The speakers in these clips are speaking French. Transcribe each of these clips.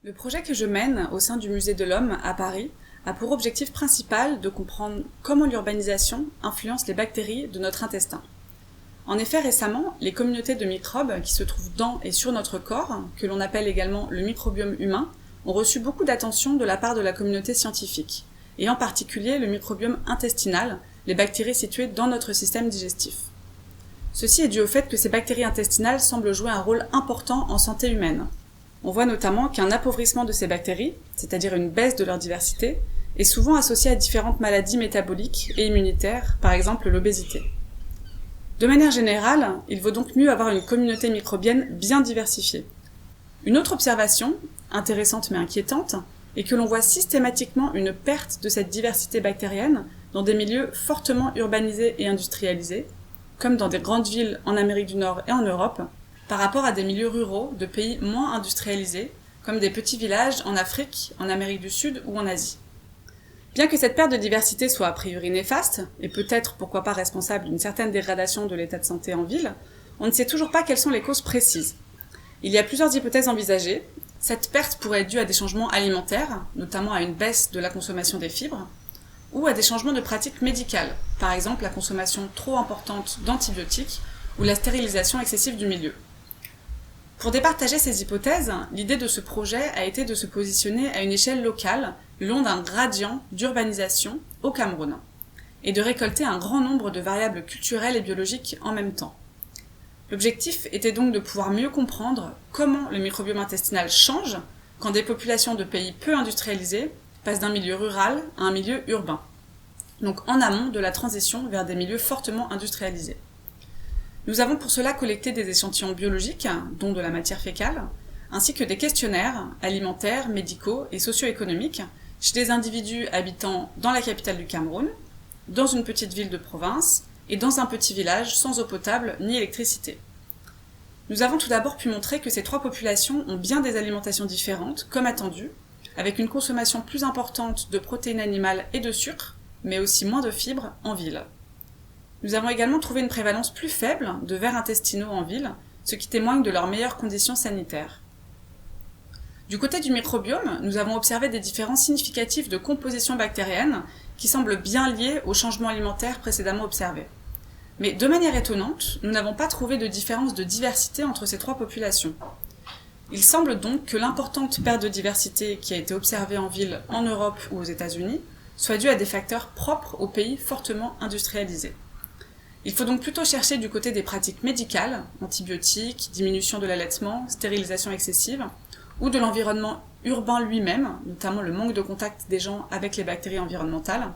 Le projet que je mène au sein du Musée de l'Homme à Paris a pour objectif principal de comprendre comment l'urbanisation influence les bactéries de notre intestin. En effet, récemment, les communautés de microbes qui se trouvent dans et sur notre corps, que l'on appelle également le microbiome humain, ont reçu beaucoup d'attention de la part de la communauté scientifique, et en particulier le microbiome intestinal, les bactéries situées dans notre système digestif. Ceci est dû au fait que ces bactéries intestinales semblent jouer un rôle important en santé humaine. On voit notamment qu'un appauvrissement de ces bactéries, c'est-à-dire une baisse de leur diversité, est souvent associé à différentes maladies métaboliques et immunitaires, par exemple l'obésité. De manière générale, il vaut donc mieux avoir une communauté microbienne bien diversifiée. Une autre observation, intéressante mais inquiétante, est que l'on voit systématiquement une perte de cette diversité bactérienne dans des milieux fortement urbanisés et industrialisés, comme dans des grandes villes en Amérique du Nord et en Europe, par rapport à des milieux ruraux de pays moins industrialisés, comme des petits villages en Afrique, en Amérique du Sud ou en Asie. Bien que cette perte de diversité soit a priori néfaste, et peut-être pourquoi pas responsable d'une certaine dégradation de l'état de santé en ville, on ne sait toujours pas quelles sont les causes précises. Il y a plusieurs hypothèses envisagées. Cette perte pourrait être due à des changements alimentaires, notamment à une baisse de la consommation des fibres, ou à des changements de pratiques médicales, par exemple la consommation trop importante d'antibiotiques ou la stérilisation excessive du milieu. Pour départager ces hypothèses, l'idée de ce projet a été de se positionner à une échelle locale, le long d'un gradient d'urbanisation au Cameroun, et de récolter un grand nombre de variables culturelles et biologiques en même temps. L'objectif était donc de pouvoir mieux comprendre comment le microbiome intestinal change quand des populations de pays peu industrialisés passent d'un milieu rural à un milieu urbain, donc en amont de la transition vers des milieux fortement industrialisés. Nous avons pour cela collecté des échantillons biologiques, dont de la matière fécale, ainsi que des questionnaires alimentaires, médicaux et socio-économiques chez des individus habitant dans la capitale du Cameroun, dans une petite ville de province et dans un petit village sans eau potable ni électricité. Nous avons tout d'abord pu montrer que ces trois populations ont bien des alimentations différentes, comme attendu, avec une consommation plus importante de protéines animales et de sucre, mais aussi moins de fibres en ville. Nous avons également trouvé une prévalence plus faible de vers intestinaux en ville, ce qui témoigne de leurs meilleures conditions sanitaires. Du côté du microbiome, nous avons observé des différences significatives de composition bactérienne qui semblent bien liées aux changements alimentaires précédemment observés. Mais de manière étonnante, nous n'avons pas trouvé de différence de diversité entre ces trois populations. Il semble donc que l'importante perte de diversité qui a été observée en ville en Europe ou aux États-Unis soit due à des facteurs propres aux pays fortement industrialisés. Il faut donc plutôt chercher du côté des pratiques médicales, antibiotiques, diminution de l'allaitement, stérilisation excessive, ou de l'environnement urbain lui-même, notamment le manque de contact des gens avec les bactéries environnementales.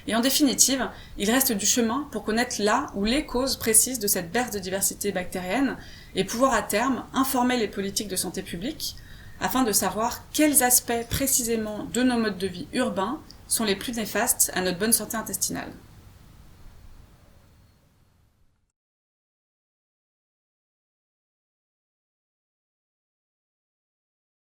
Et en définitive, il reste du chemin pour connaître la ou les causes précises de cette baisse de diversité bactérienne et pouvoir à terme informer les politiques de santé publique afin de savoir quels aspects précisément de nos modes de vie urbains sont les plus néfastes à notre bonne santé intestinale.